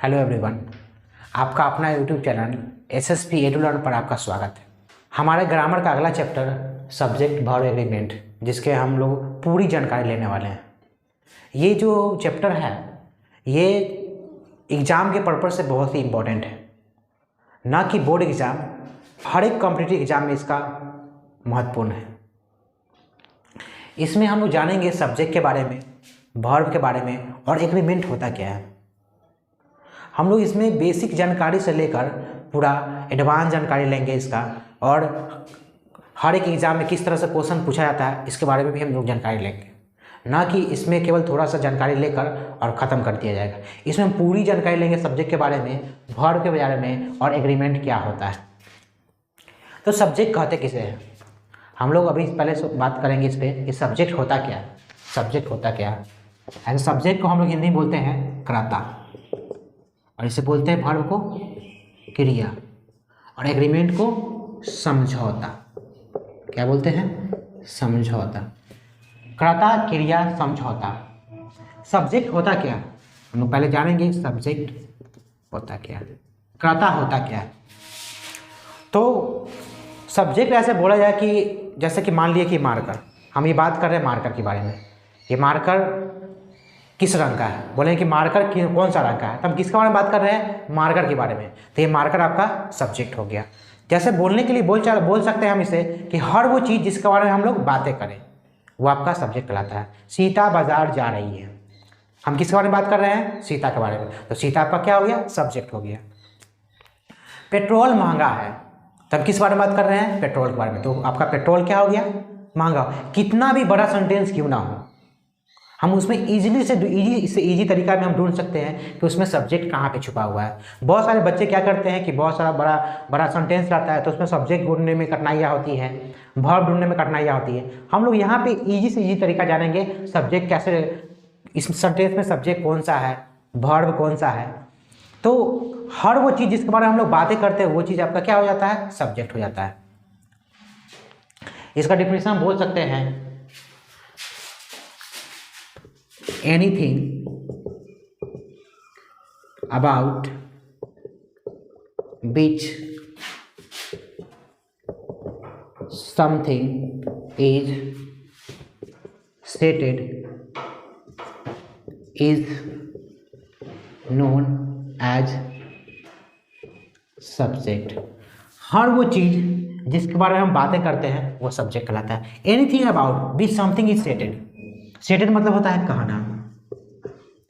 Hello everyone, आपका अपना YouTube channel SSP एडुलर्न पर आपका स्वागत है। हमारे ग्रामर का अगला चैप्टर सब्जेक्ट वर्ब एग्रीमेंट, जिसके हम लोग पूरी जानकारी लेने वाले हैं। ये जो चैप्टर है ये एग्ज़ाम के पर्पज़ से बहुत ही इम्पोर्टेंट है, ना कि बोर्ड एग्ज़ाम, हर एक कॉम्पिटिटिव एग्ज़ाम में इसका महत्वपूर्ण है। इसमें हम लोग जानेंगे सब्जेक्ट के बारे में, वर्ब के बारे में और एग्रीमेंट होता क्या है। हम लोग इसमें बेसिक जानकारी से लेकर पूरा एडवांस जानकारी लेंगे इसका, और हर एक एग्ज़ाम में किस तरह से क्वेश्चन पूछा जाता है इसके बारे में भी हम लोग जानकारी लेंगे, ना कि इसमें केवल थोड़ा सा जानकारी लेकर और ख़त्म कर दिया जाएगा। इसमें हम पूरी जानकारी लेंगे सब्जेक्ट के बारे में, वर्ब के बारे में और एग्रीमेंट क्या होता है। तो सब्जेक्ट कहते किसे हैं, हम लोग अभी पहले बात करेंगे इस पर कि सब्जेक्ट होता क्या है। सब्जेक्ट होता क्या है? ऐसे सब्जेक्ट को हम लोग हिंदी में बोलते हैं कर्ता, और इसे बोलते हैं वर्ब को क्रिया, और एग्रीमेंट को समझौता। क्या बोलते हैं? समझौता। कर्ता, क्रिया, समझौता। सब्जेक्ट होता क्या? हम लोग पहले जानेंगे सब्जेक्ट होता क्या, कर्ता होता क्या। तो सब्जेक्ट ऐसे बोला जाए कि जैसे कि मान लिए कि मार्कर, हम ये बात कर रहे हैं मार्कर के बारे में। ये मार्कर किस रंग का है, बोले कि मार्कर कौन सा रंग का है, तो हम किसके बारे में बात कर रहे हैं? मार्कर के बारे में। तो ये मार्कर आपका सब्जेक्ट हो गया। जैसे बोलने के लिए बोल सकते हैं हम इसे कि हर वो चीज़ जिसके बारे में हम लोग बातें करें वो आपका सब्जेक्ट कहलाता है। सीता बाजार जा रही है, हम किसके बारे में बात कर रहे हैं? सीता के बारे में, तो सीता आपका क्या हो गया? सब्जेक्ट हो गया। पेट्रोल महंगा है, तब किस बारे में बात कर रहे हैं? पेट्रोल के बारे में, तो आपका पेट्रोल क्या हो गया? महंगा। कितना भी बड़ा सेंटेंस क्यों ना हो, हम उसमें इजी तरीका में हम ढूंढ सकते हैं कि उसमें सब्जेक्ट कहाँ पे छुपा हुआ है। बहुत सारे बच्चे क्या करते हैं कि बहुत सारा बड़ा सेंटेंस रहता है तो उसमें सब्जेक्ट ढूंढने में कठिनाइयाँ होती हैं, वर्ब ढूंढने में कठिनाइयाँ होती है। हम लोग यहाँ पे इजी तरीका जानेंगे सब्जेक्ट कैसे, इस सेंटेंस में सब्जेक्ट कौन सा है, वर्ब कौन सा है। तो हर वो चीज़ जिसके बारे में हम लोग बातें करते हैं वो चीज़ आपका क्या हो जाता है? सब्जेक्ट हो जाता है। इसका डिफिनेशन हम बोल सकते हैं anything about which something is stated is known as subject। हर वो चीज़ जिसके बारे में हम बातें करते हैं वो सब्जेक्ट कहलाता है। Anything about which something is stated, stated मतलब होता है कहना,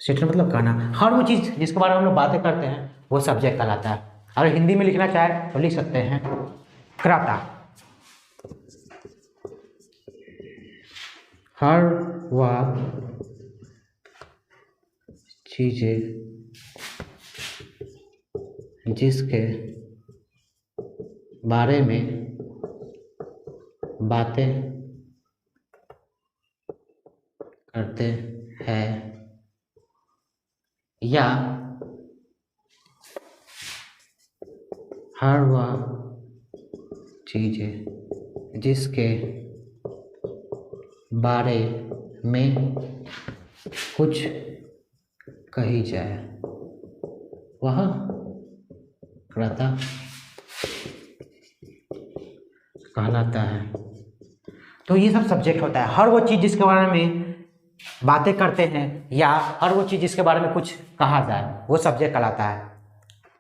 स्टेटेड मतलब कहना। हर वो चीज़ जिसके बारे में हम लोग बातें करते हैं वो सब्जेक्ट कहलाता है। अगर हिंदी में लिखना चाहे तो लिख सकते हैं कर्ता। हर वह चीज़ें जिसके बारे में बातें करते हैं या हर वह चीज़ें जिसके बारे में कुछ कही जाए वह कर्ता कहलाता है। तो ये सब सब्जेक्ट होता है। हर वो चीज़ जिसके बारे में बातें करते हैं या हर वो चीज़ जिसके बारे में कुछ कहा जाए वो सब्जेक्ट कहलाता है।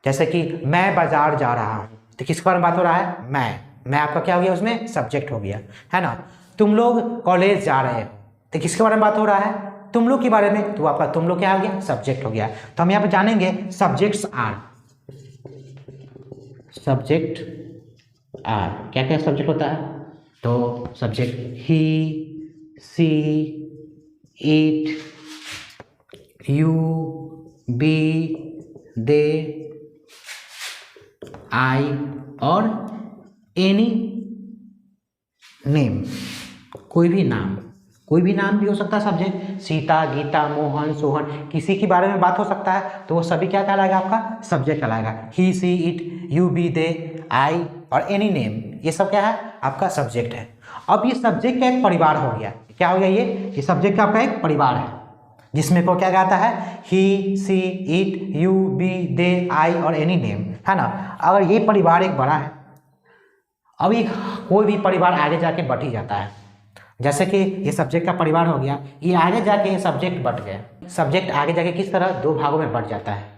जैसे कि मैं बाजार जा रहा हूँ, तो किसके बारे में बात हो रहा है? मैं आपका क्या हो गया? उसमें सब्जेक्ट हो गया, है ना। तुम लोग कॉलेज जा रहे हो, तो किसके बारे में बात हो रहा है? तुम लोग के बारे में, तो आपका तुम लोग क्या हो गया? सब्जेक्ट हो गया। तो हम यहाँ पे जानेंगे सब्जेक्ट्स आर क्या क्या सब्जेक्ट होता है। तो subject he, she, it, you, we, they, I और एनी नेम, कोई भी नाम भी हो सकता है सब्जेक्ट। सीता, गीता, मोहन, सोहन, किसी के बारे में बात हो सकता है तो वो सभी क्या कहलाएगा? आपका सब्जेक्ट कहलाएगा। ही, she, it, you, we, they, I और एनी नेम, ये सब क्या है? आपका सब्जेक्ट है। अब ये सब्जेक्ट का एक परिवार हो गया। क्या हो गया? ये सब्जेक्ट का आपका एक परिवार है। जिसमें को क्या कहता है, ही, she, it, you, we, they, I और एनी नेम, है ना। अगर ये परिवार एक बड़ा है, अब ये कोई भी परिवार आगे जाके बढ़ ही जाता है। जैसे कि ये सब्जेक्ट का परिवार हो गया, ये आगे जाके ये सब्जेक्ट बढ़ गया। सब्जेक्ट आगे जाके किस तरह दो भागों में बढ़ जाता है।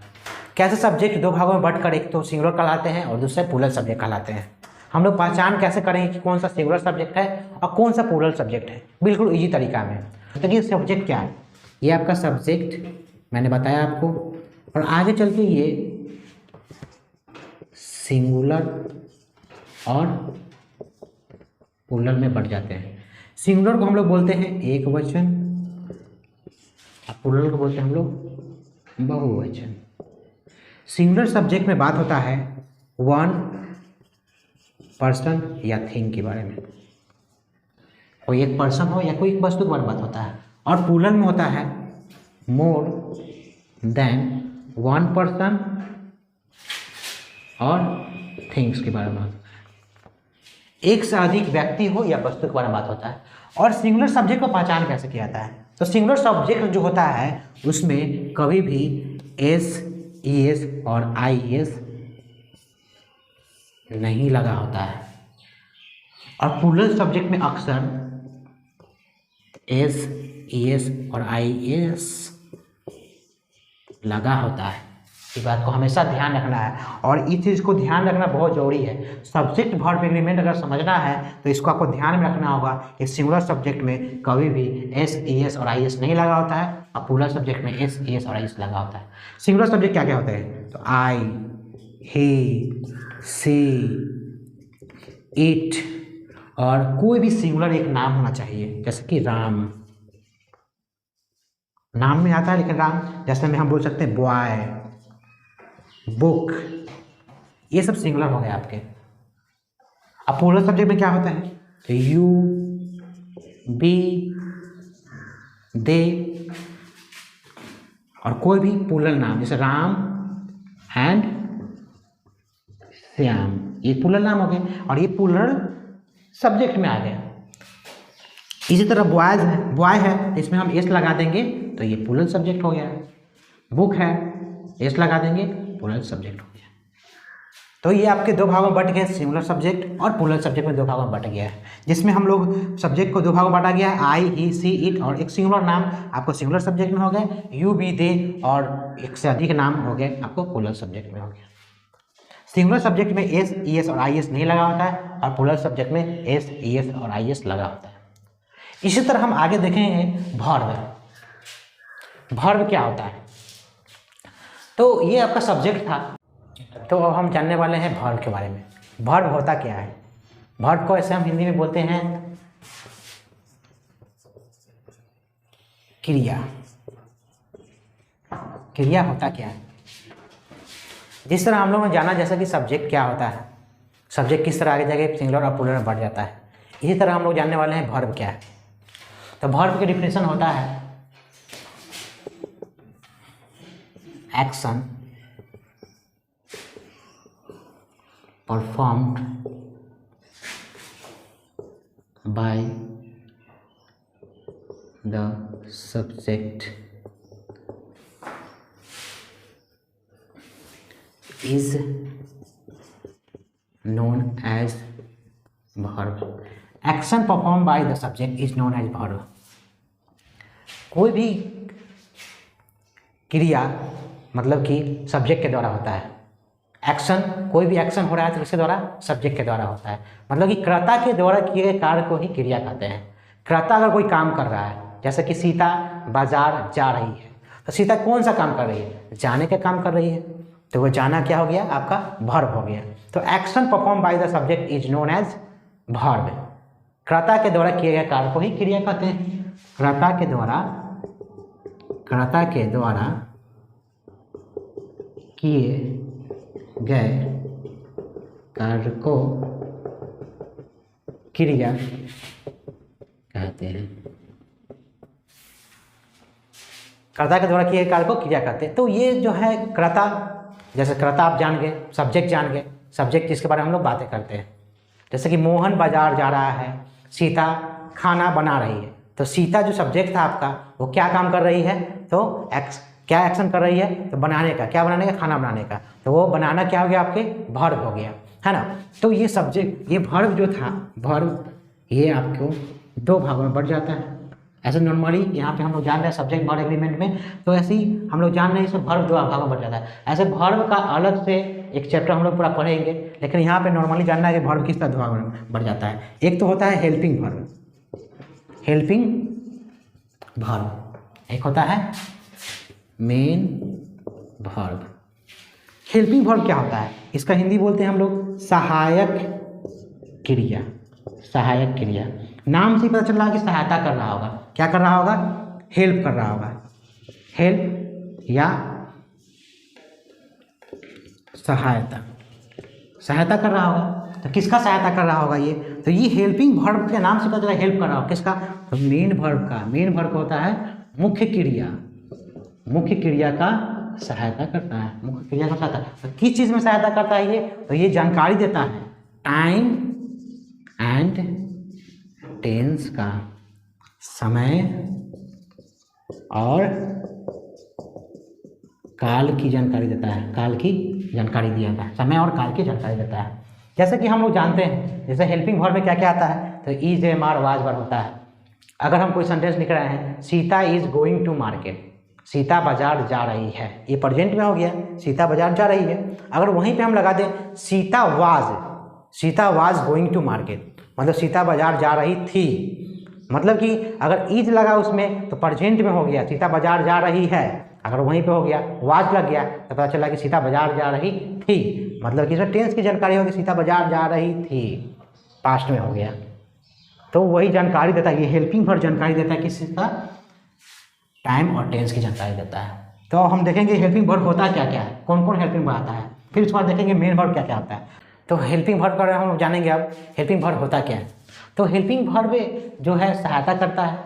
कैसे सब्जेक्ट दो भागों में बढ़कर एक तो सिंगुलर कहलाते हैं और दूसरे प्लूरल सब्जेक्ट कहलाते हैं। हम लोग पहचान कैसे करेंगे कि कौन सा सिंगुलर सब्जेक्ट है और कौन सा प्लूरल सब्जेक्ट है, बिल्कुल इजी तरीका में। तो ये सब्जेक्ट क्या है, ये आपका सब्जेक्ट मैंने बताया आपको, और आगे चल के ये सिंगुलर और प्लूरल में बढ़ जाते हैं। सिंगुलर को हम लोग बोलते हैं एक वचन और प्लूरल को बोलते हैं हम लोग बहुवचन। सिंगुलर सब्जेक्ट में बात होता है वन पर्सन या थिंग के बारे में, कोई एक पर्सन हो या कोई एक वस्तु के बारे में बात होता है। और प्लूरल में होता है मोर देन वन पर्सन और थिंग्स के बारे में, एक से अधिक व्यक्ति हो या वस्तु के बारे में बात होता है। और सिंगुलर सब्जेक्ट को पहचान कैसे किया जाता है, तो सिंगुलर सब्जेक्ट जो होता है उसमें कभी भी एस, ई एस और आई एस नहीं लगा होता है, और प्लूरल सब्जेक्ट में अक्सर एस, ई एस और आई एस लगा होता है। इस बात को हमेशा ध्यान रखना है, और इस चीज़ को ध्यान रखना बहुत ज़रूरी है। सब्जेक्ट वर्ब एग्रीमेंट अगर समझना है तो इसको आपको ध्यान में रखना होगा कि सिंगुलर सब्जेक्ट में कभी भी एस, ई एस और आई एस नहीं लगा होता है, और प्लूरल सब्जेक्ट में एस, ई एस और आई एस लगा होता है। सिंगुलर सब्जेक्ट क्या क्या होते हैं, तो आई, ही, सी, इट, और कोई भी सिंगुलर एक नाम होना चाहिए, जैसे कि राम, नाम में आता है लेकिन राम, जैसे में हम बोल सकते हैं बॉय, बुक, ये सब सिंगुलर हो गए आपके। अब प्लूरल सब्जेक्ट में क्या होता है, तो यू, बी, दे, और कोई भी प्लूरल नाम जैसे राम एंड श्याम, ये प्लूरल नाम हो गए और ये प्लूरल सब्जेक्ट में आ गया। इसी तरह बॉयज है, बॉय है, इसमें हम एस लगा देंगे तो ये प्लूरल सब्जेक्ट हो गया। बुक है, एस लगा देंगे, प्लूरल सब्जेक्ट हो गया। तो ये आपके दो भागों में बट गए, सिंगुलर सब्जेक्ट और प्लूरल सब्जेक्ट में दो भागों में बट गया है, जिसमें हम लोग सब्जेक्ट को दो भागों में बांटा गया है, आई, ही, सी, इट, और एक सिंगुलर नाम आपको सिंगुलर सब्जेक्ट में हो गए, यू, बी, दे, और एक से अधिक नाम हो गए आपको प्लूरल सब्जेक्ट में हो गया। सिंगुलर सब्जेक्ट में एस, ई एस और आई एस नहीं लगा होता है, और प्लूरल सब्जेक्ट में एस, ई एस और आई एस लगा होता है। इसी तरह हम आगे देखेंगे वर्ब। वर्ब क्या होता है, तो ये आपका सब्जेक्ट था, तो अब हम जानने वाले हैं वर्ब के बारे में। वर्ब होता क्या है, वर्ब को ऐसे हम हिंदी में बोलते हैं क्रिया। क्रिया होता क्या है, जिस तरह हम लोगों ने जाना जैसा कि सब्जेक्ट क्या होता है, सब्जेक्ट किस तरह आगे जाके सिंगुलर और प्लूरल में बढ़ जाता है, इसी तरह हम लोग जानने वाले हैं वर्ब क्या है। तो वर्ब की डिफिनेशन होता है action performed by the subject is known as verb. Action performed by the subject is known as verb. कोई भी क्रिया मतलब कि सब्जेक्ट के द्वारा होता है। एक्शन, कोई भी एक्शन हो रहा है तो किसके द्वारा, सब्जेक्ट के द्वारा होता है। मतलब कि कर्ता के द्वारा किए गए कार्य को ही क्रिया कहते हैं। कर्ता अगर कोई काम कर रहा है, जैसे कि सीता बाजार जा रही है, तो सीता कौन सा काम कर रही है, जाने का काम कर रही है, तो वो जाना क्या हो गया, आपका वर्ब हो गया। तो action perform by the subject is known as verb. कर्ता के द्वारा किए गए कार्य को ही क्रिया कहते हैं। कर्ता के द्वारा किए गए कार्य को क्रिया कहते हैं। कर्ता के द्वारा किए गए कार्य को क्रिया कहते हैं। तो ये जो है कर्ता, जैसे कर्ता आप जान गए, सब्जेक्ट जान गए, सब्जेक्ट जिसके बारे में हम लोग बातें करते हैं। जैसे कि मोहन बाजार जा रहा है, सीता खाना बना रही है, तो सीता जो सब्जेक्ट था आपका वो क्या काम कर रही है, तो क्या एक्शन कर रही है, तो बनाने का, क्या बनाने का, खाना बनाने का। तो वो बनाना क्या हो गया, आपके वर्ब हो गया, है ना। तो ये सब्जेक्ट, ये वर्ब जो था, वर्ब ये आपको दो भागों में बढ़ जाता है। ऐसे नॉर्मली यहाँ पे हम लोग जान रहे हैं सब्जेक्ट वर्ब एग्रीमेंट में, तो ऐसे ही हम लोग जान रहे हैं इसमें वर्ब दो भागों में बढ़ जाता है। ऐसे वर्ब का अलग से एक चैप्टर हम लोग पूरा पढ़ेंगे, लेकिन यहाँ पे नॉर्मली जानना है कि वर्ब किस तरह दो भागों में बढ़ जाता है। एक तो होता है हेल्पिंग वर्ब, हेल्पिंग वर्ब, एक होता है मेन वर्ब। हेल्पिंग वर्ब क्या होता है, इसका हिंदी बोलते हैं हम लोग सहायक क्रिया। सहायक क्रिया, नाम से ही पता चल रहा है कि सहायता कर रहा होगा। क्या कर रहा होगा, हेल्प कर रहा होगा, हेल्प या सहायता, सहायता कर रहा होगा। तो किसका सहायता कर रहा होगा ये, तो ये हेल्पिंग वर्ब के नाम से पता चला हेल्प कर रहा होगा। किसका, तो मेन वर्ब का। मेन वर्ब का होता है मुख्य क्रिया, मुख्य क्रिया का सहायता करता है, मुख्य क्रिया का सहायता। तो किस चीज़ में सहायता करता है ये, तो ये जानकारी देता है टाइम एंड टेंस का, समय और काल की जानकारी देता है, काल की जानकारी दिया था, समय और काल की जानकारी देता है। जैसे कि हम लोग जानते हैं, जैसे हेल्पिंग वर्ब में क्या क्या आता है, तो is am are was were होता है। अगर हम कोई सेंटेंस लिख रहे हैं, Sita is going to market, Sita बाजार जा रही है, ये प्रेजेंट में हो गया, सीता बाजार जा रही है। अगर वहीं पे हम लगा दें Sita was going to market, मतलब सीता बाजार जा रही थी, मतलब कि अगर इज लगा उसमें तो प्रेजेंट में हो गया, सीता बाजार जा रही है। अगर वहीं पे हो गया वाज लग गया तो पता चला कि सीता बाजार जा रही थी, मतलब कि इसमें टेंस की जानकारी होगी, सीता बाजार जा रही थी, पास्ट में हो गया। तो वही जानकारी देता है, ये हेल्पिंग वर्ब जानकारी देता है किस चीज़ का, टाइम और टेंस की जानकारी देता है। तो हम देखेंगे हेल्पिंग वर्ब होता क्या क्या है, कौन कौन हेल्पिंग वर्ब आता है, फिर उसके बाद देखेंगे मेन वर्ब क्या क्या आता है। तो हेल्पिंग वर्ब का हम जानेंगे अब हेल्पिंग वर्ब होता क्या है। तो हेल्पिंग वर्ब जो है सहायता करता है,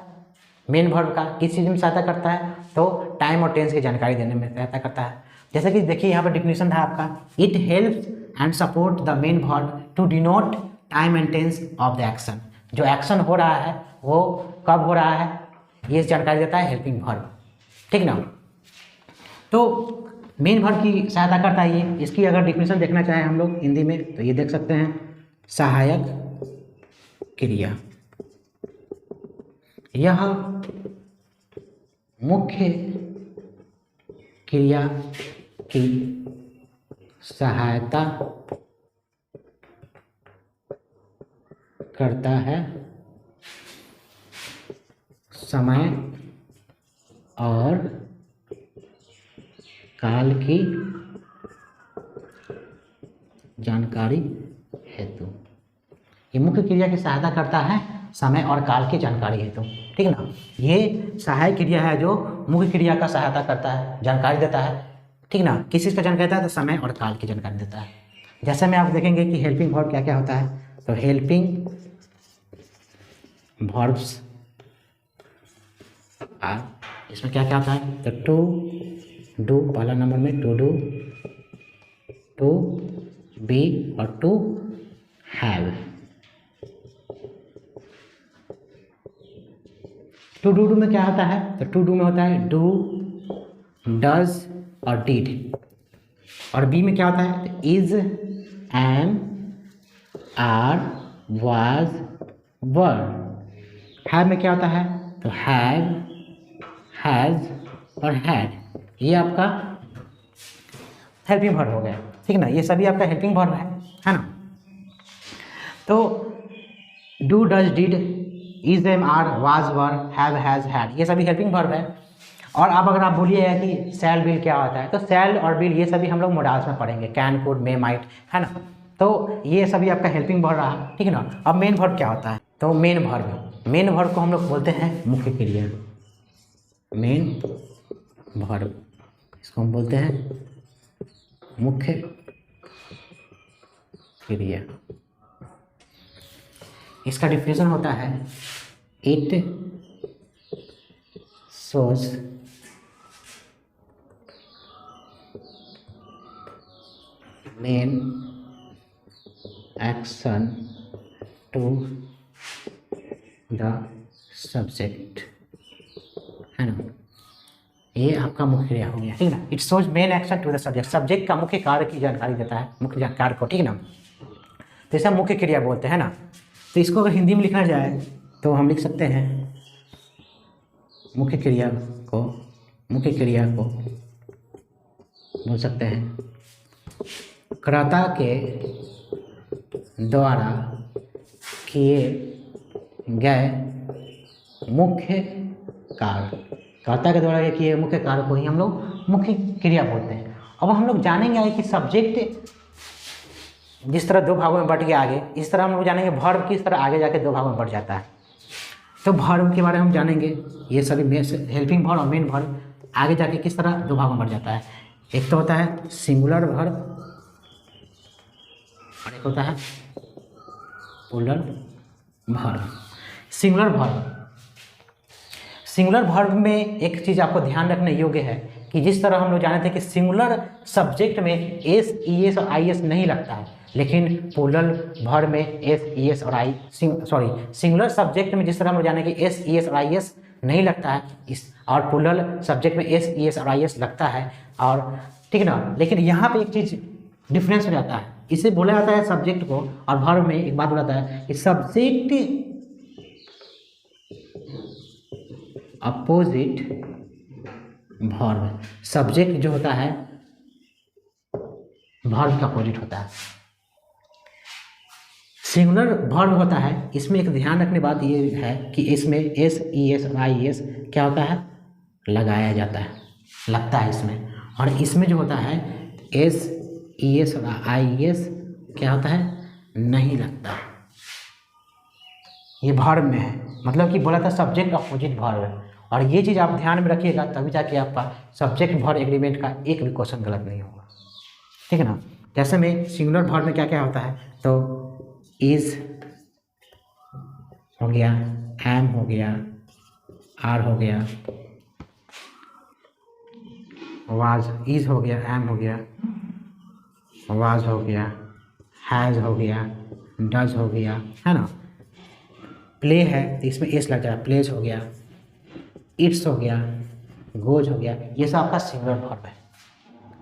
मेन वर्ब का किस चीज़ में सहायता करता है, तो टाइम और टेंस की जानकारी देने में सहायता करता है। जैसे कि देखिए यहाँ पर डिफिनेशन है आपका, it helps and support the main verb to denote time and tense of the action. जो एक्शन हो रहा है वो कब हो रहा है, ये जानकारी देता है हेल्पिंग वर्ब, ठीक ना। तो मेन वर्ब की सहायता करता है ये। इसकी अगर डिफिनेशन देखना चाहें हम लोग हिंदी में तो ये देख सकते हैं, सहायक क्रिया, यह मुख्य क्रिया की सहायता करता है, समय और काल की जानकारी हेतु। ये मुख्य क्रिया की सहायता करता है समय और काल की जानकारी हेतु, ठीक है ना। ये सहायक क्रिया है जो मुख्य क्रिया का सहायता करता है, जानकारी देता है, ठीक ना। किस चीज़ का जानकारी देता है, तो समय और काल की जानकारी देता है। जैसे में आप देखेंगे कि हेल्पिंग वर्ब क्या क्या होता है, तो हेल्पिंग वर्ब्स इसमें क्या क्या आता है, तो टू डू, पहला नंबर में टू डू, टू बी और टू हैव। टू डू में क्या होता है, तो टू डू में होता है डू, डज और डिड। और बी में क्या होता है, तो is, am, are, was, were. Have में क्या होता है, तो हैव, हैज और हैड। ये आपका हेल्पिंग वर्ब हो गया, ठीक है ना। ये सभी आपका हेल्पिंग वर्ब है ना। तो do, does, did, is, am, are, was, were, have, has, had, ये सभी हेल्पिंग वर्ब है। और अब अगर आप बोलिएगा कि शैल, विल क्या होता है, तो शैल और विल ये सभी हम लोग मोडाल्स में पढ़ेंगे, कैन, कुड, मे, माइट, है ना। तो ये सभी आपका हेल्पिंग वर्ब रहा, ठीक है ना। अब मेन वर्ब क्या होता है, तो मेन वर्ब को हम लोग बोलते हैं मुख्य क्रिया। मेन वर्ब, इसको हम बोलते हैं मुख्य क्रिया। इसका डिफिनेशन होता है, it shows main action to the subject, है ना, ये आपका मुख्य क्रिया हो गया, ठीक है ना। It shows main action to the subject, subject का मुख्य कार्य की जानकारी देता है, मुख्य कार्य को, ठीक है ना। तो इसे मुख्य क्रिया बोलते हैं ना। तो इसको अगर हिंदी में लिखना जाए तो हम लिख सकते हैं मुख्य क्रिया को बोल सकते हैं कर्ता के द्वारा किए गए मुख्य कार्य, कर्ता के द्वारा किए मुख्य कार्य को ही हम लोग मुख्य क्रिया बोलते हैं। अब हम लोग जानेंगे आगे कि सब्जेक्ट जिस तरह दो भागों में बट गया आगे, इस तरह हम लोग जानेंगे वर्ब किस तरह आगे जाके दो भागों में बट जाता है। तो वर्ब के बारे में हम जानेंगे, ये सभी हेल्पिंग वर्ब और मेन वर्ब आगे जाके किस तरह दो भागों में बट जाता है। एक तो होता है सिंगुलर वर्ब और एक होता है प्लूरल वर्ब। सिंगुलर वर्ब में एक चीज़ आपको ध्यान रखने योग्य है कि जिस तरह हम लोग जानते हैं कि सिंगुलर सब्जेक्ट में एस, ई एस और आई एस नहीं लगता है, लेकिन प्लूरल वर्ब में एस, ई एस और सिंगुलर सब्जेक्ट में जिस तरह हम लोग जाने कि एस, ई एस और आई एस नहीं लगता है, इस और प्लूरल सब्जेक्ट में एस, ई एस और आई एस लगता है, और ठीक है ना। लेकिन यहाँ पे एक चीज़ डिफरेंस हो जाता है, इसे बोला जाता है सब्जेक्ट को, और वर्ब में एक बात बोला जाता है कि सब्जेक्ट अपोजिट वर्ब, सब्जेक्ट जो होता है वर्ब का अपोजिट होता है। सिंगुलर वर्ब होता है, इसमें एक ध्यान रखने बात ये है कि इसमें एस, ई एस और आई एस क्या होता है, लगाया जाता है, लगता है इसमें, और इसमें जो होता है एस, ई एस और आई एस क्या होता है, नहीं लगता। ये वर्ब में है, मतलब कि बोला था सब्जेक्ट अपोजिट वर्ब है, और ये चीज़ आप ध्यान में रखिएगा, तभी जाके आपका सब्जेक्ट वर्ब एग्रीमेंट का एक भी क्वेश्चन गलत नहीं होगा, ठीक है ना। जैसे में सिंगुलर वर्ब में क्या क्या होता है, तो इज हो गया, एम हो गया, आर हो गया, वाज, इज हो गया, एम हो गया, वाज हो गया, हैज़ हो गया, डज हो गया, है ना। प्ले है तो इसमें एस लग जाएगा, प्लेज हो गया, इट्स हो गया, गोज हो गया, ये सब आपका सिंगुलर वर्ब है,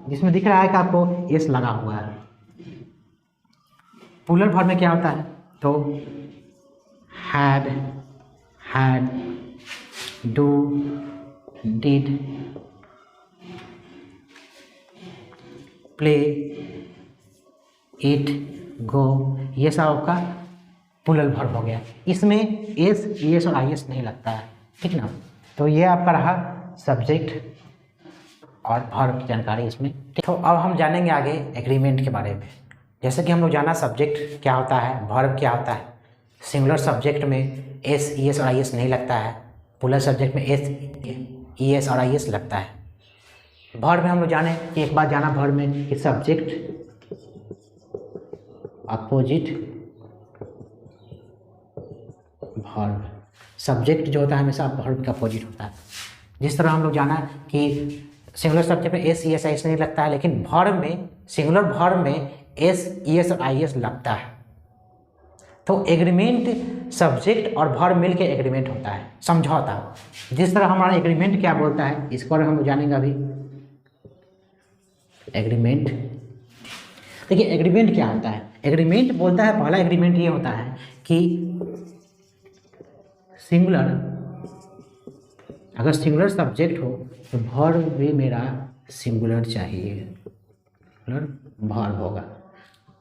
जिसमें दिख रहा है कि आपको एस लगा हुआ है। प्लूरल वर्ब में क्या होता है, तो had, do, did, play, it, go, ये सब आपका प्लूरल वर्ब हो गया। इसमें एस, ई एस और आई एस नहीं लगता है, ठीक ना। तो ये आपका रहा सब्जेक्ट और वर्ब की जानकारी इसमें। तो अब हम जानेंगे आगे एग्रीमेंट के बारे में। जैसे कि हम लोग जाना सब्जेक्ट क्या होता है, वर्ब क्या होता है। सिंगुलर सब्जेक्ट में एस, ई एस और आई एस नहीं लगता है, प्लूरल सब्जेक्ट में एस, ई एस और आई एस लगता है। वर्ब में हम लोग जाने कि एक बात जाना वर्ब में कि सब्जेक्ट अपोजिट वर्ब, सब्जेक्ट जो होता है हमेशा वर्ब का अपोजिट होता है। जिस तरह हम लोग जाना कि सिंगुलर सब्जेक्ट में S, E S, I S नहीं लगता है, लेकिन वर्ब में, सिंगुलर वर्ब में एस, ई एस और आई एस लगता है। तो एग्रीमेंट सब्जेक्ट और वर्ब मिल के एग्रीमेंट होता है, समझौता। जिस तरह हमारा एग्रीमेंट क्या बोलता है, इस पर हम जानेंगे अभी। एग्रीमेंट, देखिए एग्रीमेंट क्या होता है। एग्रीमेंट बोलता है, पहला एग्रीमेंट ये होता है कि सिंगुलर, अगर सिंगुलर सब्जेक्ट हो तो वर्ब भी मेरा सिंगुलर चाहिए, सिंगुलर वर्ब होगा।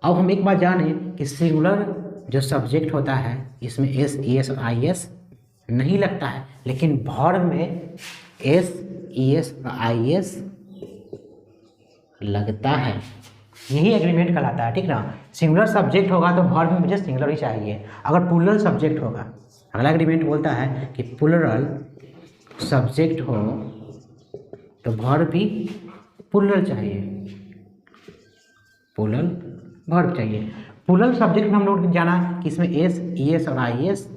अब हम एक बार जाने कि सिंगुलर जो सब्जेक्ट होता है इसमें एस, ई एस और आई एस नहीं लगता है, लेकिन वर्ब में एस, ई एस और आई एस लगता है। यही एग्रीमेंट कहलाता है, ठीक ना। सिंगुलर सब्जेक्ट होगा तो वर्ब में मुझे सिंगुलर ही चाहिए। अगर प्लूरल सब्जेक्ट होगा, अगला एग्रीमेंट बोलता है कि प्लूरल सब्जेक्ट हो तो वर्ब भी प्लूरल चाहिए, प्लूरल वर्ब चाहिए। प्लूरल सब्जेक्ट में हम लोग जाना कि इसमें एस, ई एस और आई एस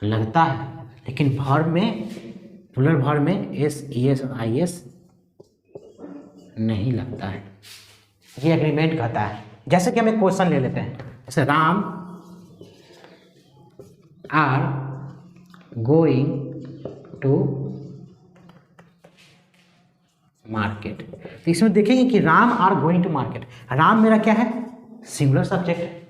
लगता है, लेकिन वर्ब में, प्लूरल वर्ब में एस, ई एस और आई एस नहीं लगता है। ये एग्रीमेंट कहता है। जैसे कि हम एक क्वेश्चन ले लेते हैं, जैसे Ram are going to market. तो इसमें देखेंगे कि Ram are going to market. Ram मेरा क्या है, सिंगुलर सब्जेक्ट है,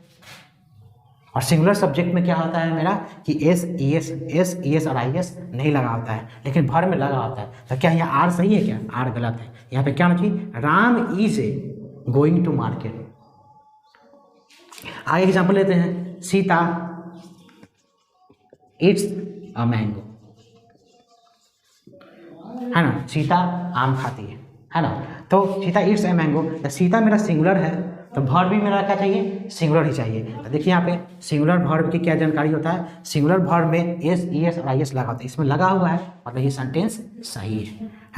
और सिंगुलर सब्जेक्ट में क्या होता है मेरा कि एस ई एस और आई एस नहीं लगा होता है, लेकिन भर में लगा होता है। तो क्या यहाँ आर सही है, क्या आर गलत है? यहाँ पे क्या होना चाहिए, Ram is going to market. आगे एग्जाम्पल लेते हैं, सीता इट्स अ मैंगो, है ना, सीता आम खाती है ना। तो सीता इट्स ए मैंगो, तो सीता मेरा सिंगुलर है, तो वर्ब भी मेरा क्या चाहिए, सिंगुलर ही चाहिए। तो देखिए यहाँ पे सिंगुलर वर्ब की क्या जानकारी होता है, सिंगुलर वर्ब में एस ई एस और आई एस लगा होता है, इसमें लगा हुआ है मतलब ये सेंटेंस सही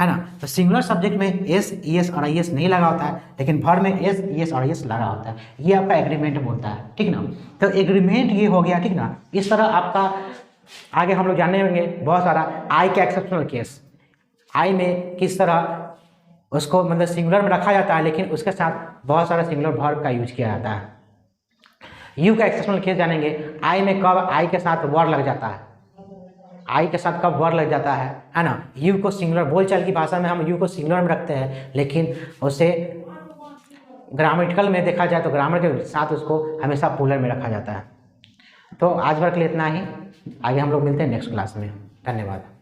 है ना। तो सिंगुलर सब्जेक्ट में एस ई एस और आई एस नहीं लगा होता है, लेकिन वर्ब में एस ई एस और आई एस लगा होता है, ये आपका एग्रीमेंट बोलता है, ठीक ना। तो एग्रीमेंट ये हो गया, ठीक ना। इस तरह आपका आगे हम लोग जानने होंगे बहुत सारा आई का एक्सेप्शनल केस, आई में किस तरह उसको मतलब सिंगुलर में रखा जाता है, लेकिन उसके साथ बहुत सारा सिंगुलर वर्ब का यूज किया जाता है। यू का एक्सेप्शनल केस जानेंगे, आई में कब आई के साथ वर लग जाता है, आई के साथ कब वर लग जाता है ना। यू को सिंगुलर, बोलचाल की भाषा में हम यू को सिंगुलर में रखते हैं, लेकिन उसे ग्रामेटिकल में देखा जाए तो ग्रामर के साथ उसको हमेशा प्लूरल में रखा जाता है। तो आज भर के लिए इतना ही, आगे हम लोग मिलते हैं नेक्स्ट क्लास में। धन्यवाद।